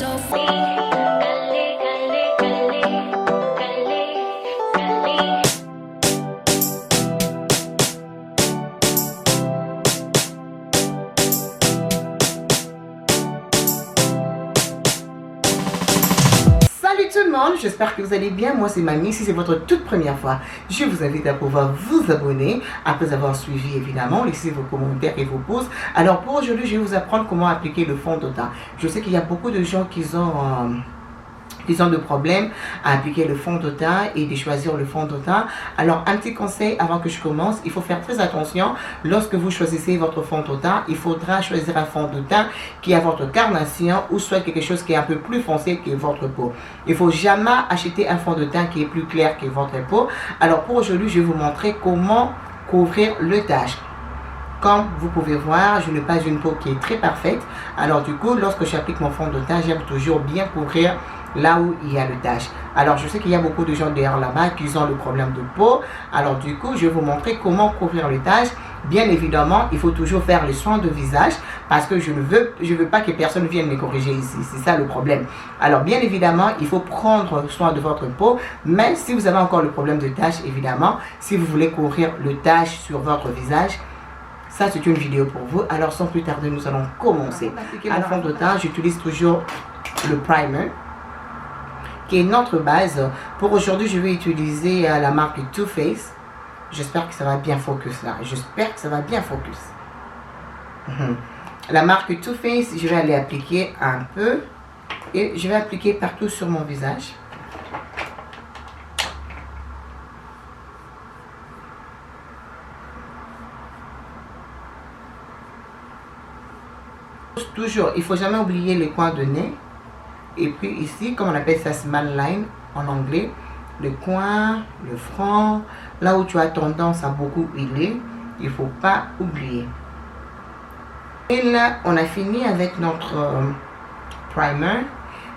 so free. Gully, gully, gully, gully, gully. Salut tout le monde, j'espère que vous allez bien. Moi c'est Mamie, si c'est votre toute première fois, je vous invite à pouvoir vous abonner après avoir suivi évidemment, laissez vos commentaires et vos pouces. Alors pour aujourd'hui, je vais vous apprendre comment appliquer le fond de teint. Je sais qu'il y a beaucoup de gens qui ont de problèmes à appliquer le fond de teint et de choisir le fond de teint. Alors un petit conseil avant que je commence, il faut faire très attention lorsque vous choisissez votre fond de teint. Il faudra choisir un fond de teint qui a votre carnation ou soit quelque chose qui est un peu plus foncé que votre peau. Il ne faut jamais acheter un fond de teint qui est plus clair que votre peau. Alors pour aujourd'hui, je vais vous montrer comment couvrir le tache. Comme vous pouvez voir, je n'ai pas une peau qui est très parfaite. Alors du coup, lorsque j'applique mon fond de teint, j'aime toujours bien couvrir là où il y a le tache. Alors je sais qu'il y a beaucoup de gens derrière là-bas qui ont le problème de peau. Alors du coup, je vais vous montrer comment couvrir le tache. Bien évidemment, il faut toujours faire les soins de visage parce que je veux pas que personne vienne me corriger ici. C'est ça le problème. Alors bien évidemment, il faut prendre soin de votre peau. Mais si vous avez encore le problème de tache, évidemment, si vous voulez couvrir le tache sur votre visage, ça c'est une vidéo pour vous. Alors sans plus tarder, nous allons commencer. Pour appliquer mon fond de teint, j'utilise toujours le primer qui est notre base. Pour aujourd'hui, je vais utiliser la marque Too Faced. J'espère que ça va bien focus là. J'espère que ça va bien focus. La marque Too Faced, je vais aller appliquer un peu et je vais appliquer partout sur mon visage. Toujours, il faut jamais oublier les coins de nez. Et puis ici, comme on appelle ça smile line en anglais, le coin, le front, là où tu as tendance à beaucoup huiler, il ne faut pas oublier. Et là, on a fini avec notre primer.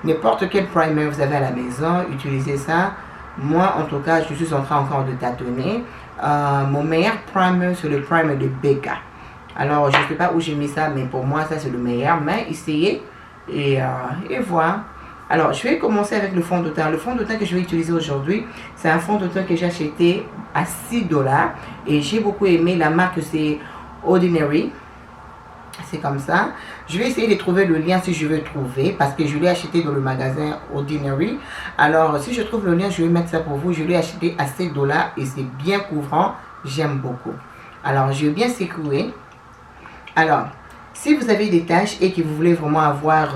N'importe quel primer vous avez à la maison, utilisez ça. Moi, en tout cas, je suis en train encore de tâtonner. Mon meilleur primer, c'est le primer de Becca. Alors, je ne sais pas où j'ai mis ça, mais pour moi, ça c'est le meilleur. Mais essayez et voilà. Alors, je vais commencer avec le fond de teint. Le fond de teint que je vais utiliser aujourd'hui, c'est un fond de teint que j'ai acheté à 6 $. Et j'ai beaucoup aimé. La marque, c'est Ordinary. C'est comme ça. Je vais essayer de trouver le lien si je veux trouver. Parce que je l'ai acheté dans le magasin Ordinary. Alors, si je trouve le lien, je vais mettre ça pour vous. Je l'ai acheté à 7 $ et c'est bien couvrant. J'aime beaucoup. Alors, je vais bien secouer. Alors, si vous avez des taches et que vous voulez vraiment avoir...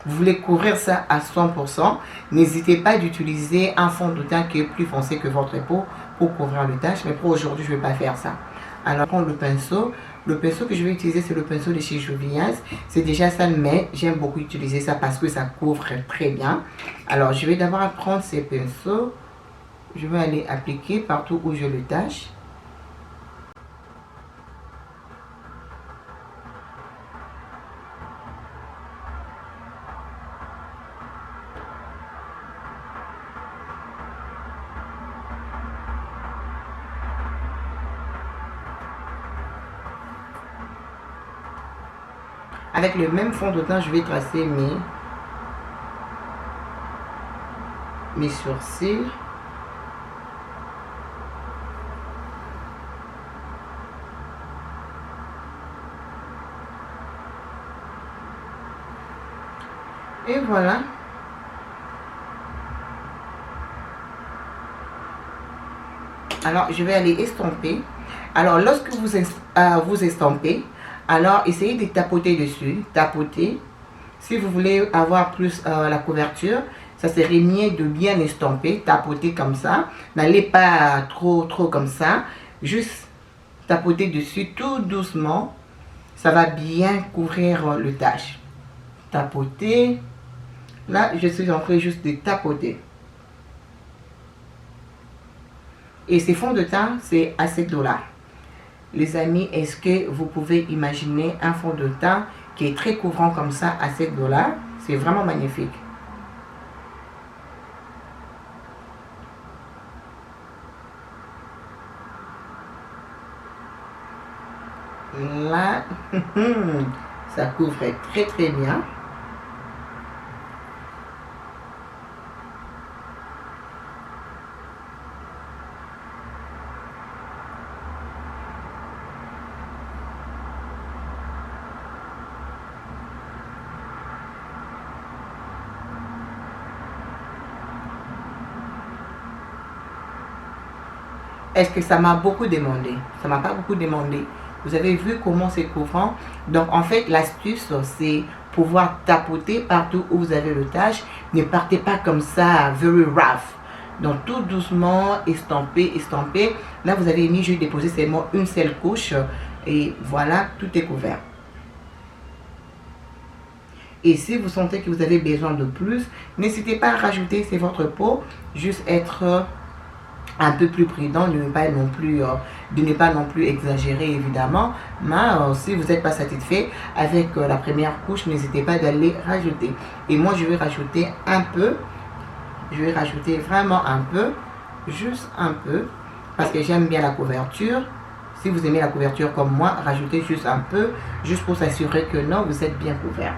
vous voulez couvrir ça à 100%, n'hésitez pas d'utiliser un fond de teint qui est plus foncé que votre peau pour couvrir les taches. Mais pour aujourd'hui, je ne vais pas faire ça. Alors, prendre le pinceau. Le pinceau que je vais utiliser, c'est le pinceau de chez Juvia's. C'est déjà ça, mais j'aime beaucoup utiliser ça parce que ça couvre très bien. Alors, je vais d'abord prendre ces pinceaux. Je vais aller appliquer partout où je le tache. Avec le même fond de teint, je vais tracer mes sourcils. Et voilà. Alors, je vais aller estomper. Alors, lorsque vous estampez, alors essayez de tapoter dessus. Tapoter. Si vous voulez avoir plus la couverture, ça serait mieux de bien estomper. Tapoter comme ça. N'allez pas trop comme ça. Juste tapoter dessus tout doucement. Ça va bien couvrir le tache. Tapoter. Là, je suis en train juste de tapoter. Et ces fonds de teint, c'est à 7 $. Les amis, est-ce que vous pouvez imaginer un fond de teint qui est très couvrant comme ça à 7 $? C'est vraiment magnifique. Là, ça couvre très bien. est-ce que ça m'a beaucoup demandé? Ça m'a pas beaucoup demandé. Vous avez vu comment c'est couvrant. Donc en fait, l'astuce, c'est pouvoir tapoter partout où vous avez le tache. Ne partez pas comme ça, very rough. Donc tout doucement, estampé, estampé. Là, vous avez mis, je vais déposer seulement une seule couche. Et voilà, tout est couvert. Et si vous sentez que vous avez besoin de plus, n'hésitez pas à rajouter, c'est votre peau. Juste être un peu plus prudent, de ne pas non plus exagérer évidemment. Mais si vous n'êtes pas satisfait avec la première couche, n'hésitez pas d'aller rajouter. Et moi, je vais rajouter un peu. Je vais rajouter vraiment un peu, juste un peu, parce que j'aime bien la couverture. Si vous aimez la couverture comme moi, rajoutez juste un peu, juste pour s'assurer que non, vous êtes bien couvert.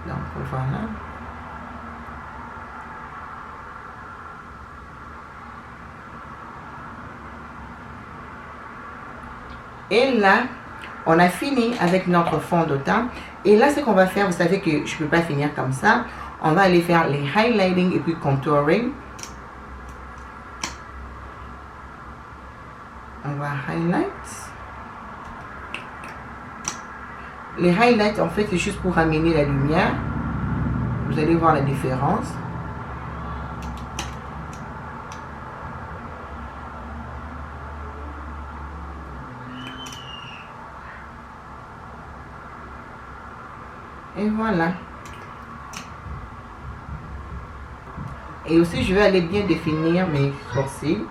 Donc voilà. Et là, on a fini avec notre fond de teint. Et là, ce qu'on va faire, vous savez que je ne peux pas finir comme ça. On va aller faire les highlighting et puis contouring. On va highlight. Les highlights, en fait, c'est juste pour amener la lumière. Vous allez voir la différence. Et voilà. Et aussi, je vais aller bien définir mes sourcils.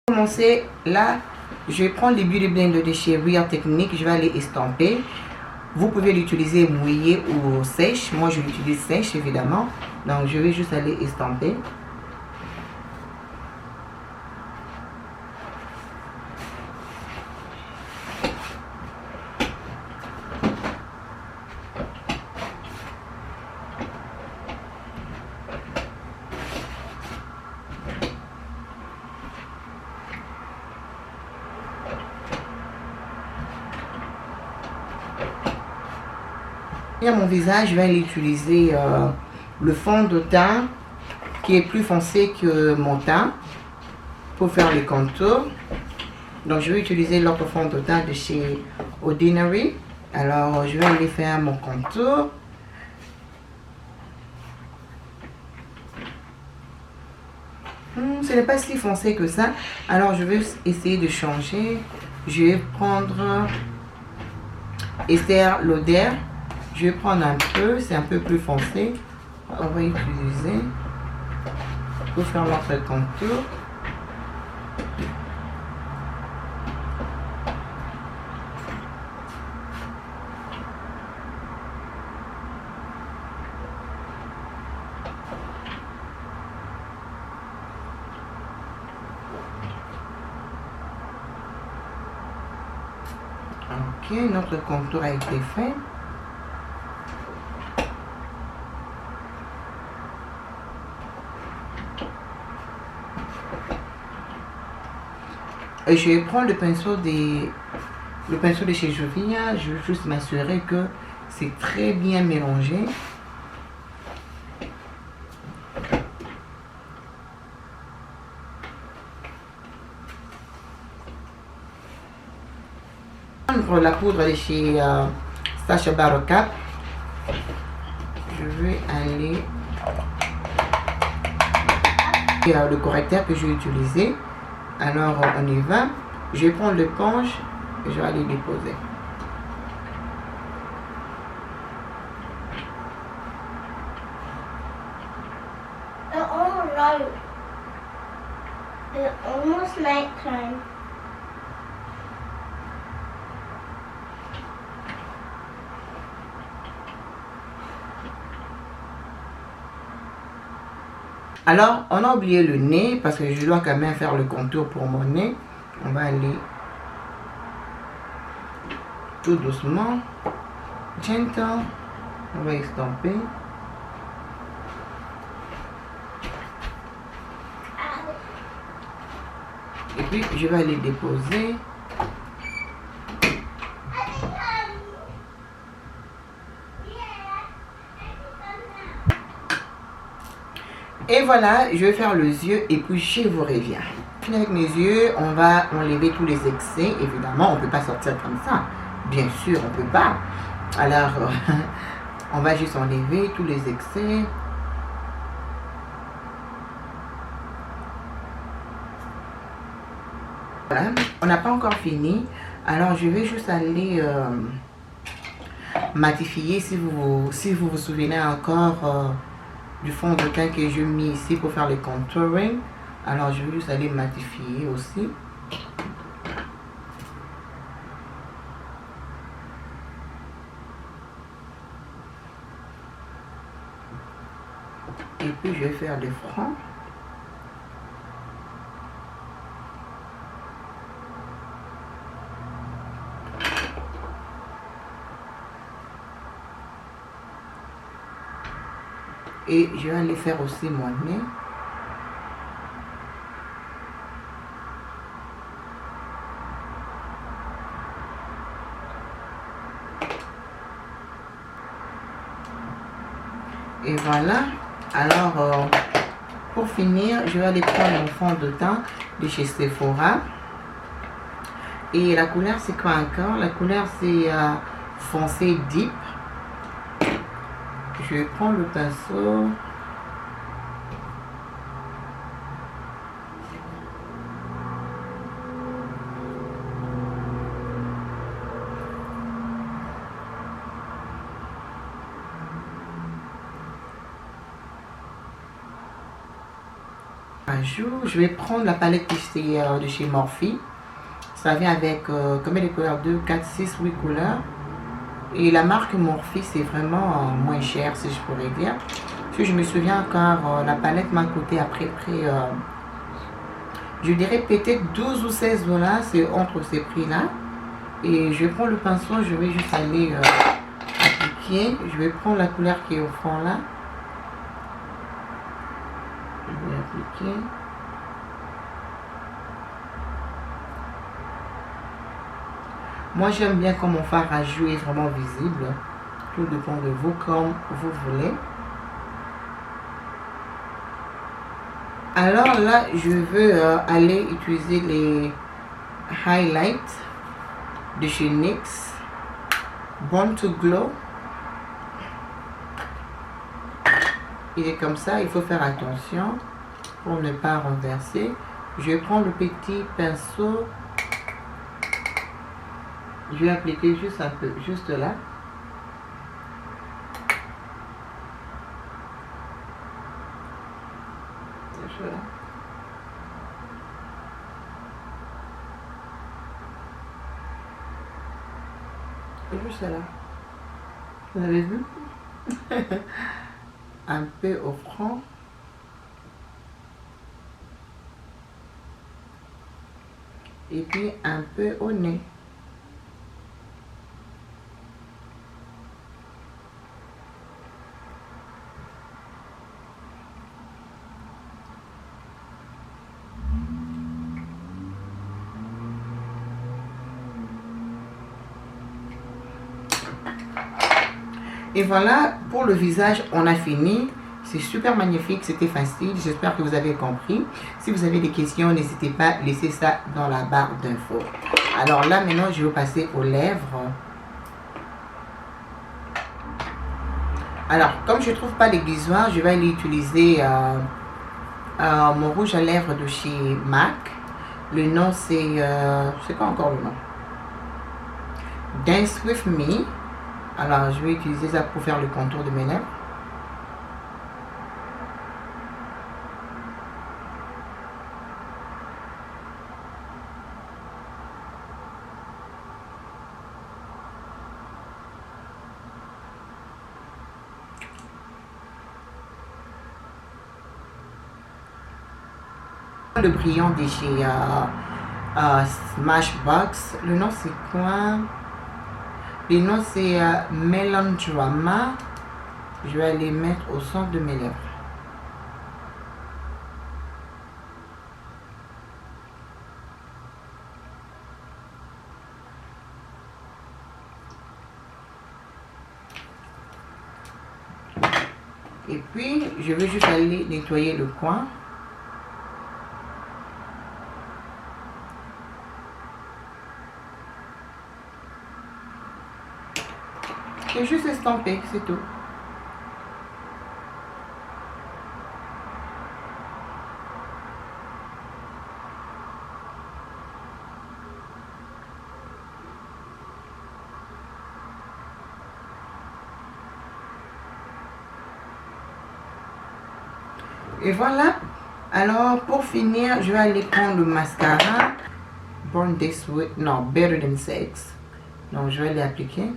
Commencer là, je vais prendre les Beauty Blender de chez Real Technique, je vais aller estamper. Vous pouvez l'utiliser mouillé ou sèche, moi je l'utilise sèche évidemment, donc je vais juste aller estamper. Mon visage, je vais utiliser le fond de teint qui est plus foncé que mon teint pour faire les contours. Donc je vais utiliser l'autre fond de teint de chez Ordinary. Alors je vais aller faire mon contour. Ce n'est pas si foncé que ça. Alors je vais essayer de changer. Je vais prendre Estée Lauder. Je vais prendre un peu, c'est un peu plus foncé. On va utiliser pour faire notre contour. Ok, notre contour a été fait. Et je vais prendre le pinceau de chez Jovia. Je veux juste m'assurer que c'est très bien mélangé. Prendre la poudre de chez Sacha Baron Cap. Je vais aller le correcteur que je vais utiliser. Alors on y va. Je vais prendre l'éponge et je vais aller déposer. All right. It's almost nighttime. Alors, on a oublié le nez parce que je dois quand même faire le contour pour mon nez. On va aller tout doucement, gentle. On va estomper. Et puis je vais aller déposer. Et voilà, je vais faire les yeux et puis je vous reviens. Puis avec mes yeux, on va enlever tous les excès. Évidemment, on ne peut pas sortir comme ça. Bien sûr, on ne peut pas. Alors, on va juste enlever tous les excès. Voilà, on n'a pas encore fini. Alors, je vais juste aller matifier si vous vous souvenez encore du fond de teint que j'ai mis ici pour faire le contouring. Alors, je vais juste aller matifier aussi. Et puis, je vais faire des francs. Et je vais aller faire aussi mon nez. Et voilà. Alors, pour finir, je vais aller prendre mon fond de teint de chez Sephora. Et la couleur, c'est quoi encore? La couleur, c'est foncé deep. Je vais prendre le pinceau. Je vais prendre la palette de chez Morphe. Ça vient avec combien de couleurs? 2, 4, 6, 8 couleurs. Et la marque Morphe, c'est vraiment moins cher, si je pourrais dire. Parce que je me souviens encore, la palette m'a coûté à peu près, je dirais peut-être 12 ou 16 $. C'est entre ces prix-là. Et je prends le pinceau, je vais juste aller appliquer. Je vais prendre la couleur qui est au fond là. Je vais appliquer. Moi, j'aime bien quand mon fard à joues est vraiment visible. Tout dépend de vous, comme vous voulez. Alors là, je veux aller utiliser les highlights de chez NYX. Born to Glow. Il est comme ça, il faut faire attention pour ne pas renverser. Je vais prendre le petit pinceau. Je vais appliquer juste un peu, juste là. Juste là. Et juste là. Vous avez vu? Un peu au front. Et puis un peu au nez. Et voilà, pour le visage, on a fini. C'est super magnifique, c'était facile. J'espère que vous avez compris. Si vous avez des questions, n'hésitez pas à laisser ça dans la barre d'infos. Alors là, maintenant, je vais passer aux lèvres. Alors, comme je ne trouve pas l'aiguisoir, je vais aller utiliser mon rouge à lèvres de chez MAC. Le nom, c'est quoi encore le nom? Dance With Me. Alors, je vais utiliser ça pour faire le contour de mes lèvres. Le brillant de chez Smashbox. Le nom c'est quoi? Le nom c'est Melodrama. Je vais les mettre au centre de mes lèvres. Et puis, je vais juste aller nettoyer le coin. Et juste estamper, c'est tout. Et voilà. Alors, pour finir, je vais aller prendre le mascara. Born This Way. Non, Better Than Sex. Donc, je vais l'appliquer.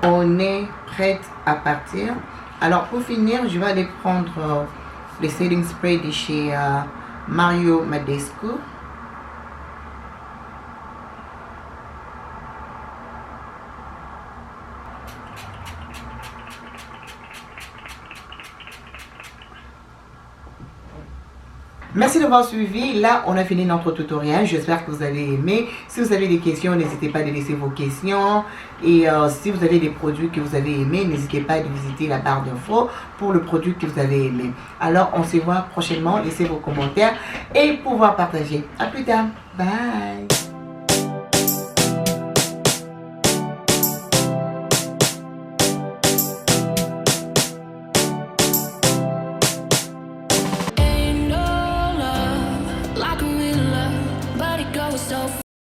On est prête à partir. Alors pour finir, je vais aller prendre le setting spray de chez Mario Badescu. Merci d'avoir suivi. Là, on a fini notre tutoriel. J'espère que vous avez aimé. Si vous avez des questions, n'hésitez pas à laisser vos questions. Et si vous avez des produits que vous avez aimés, n'hésitez pas à visiter la barre d'infos pour le produit que vous avez aimé. Alors, on se voit prochainement. Laissez vos commentaires et pouvoir partager. À plus tard. Bye.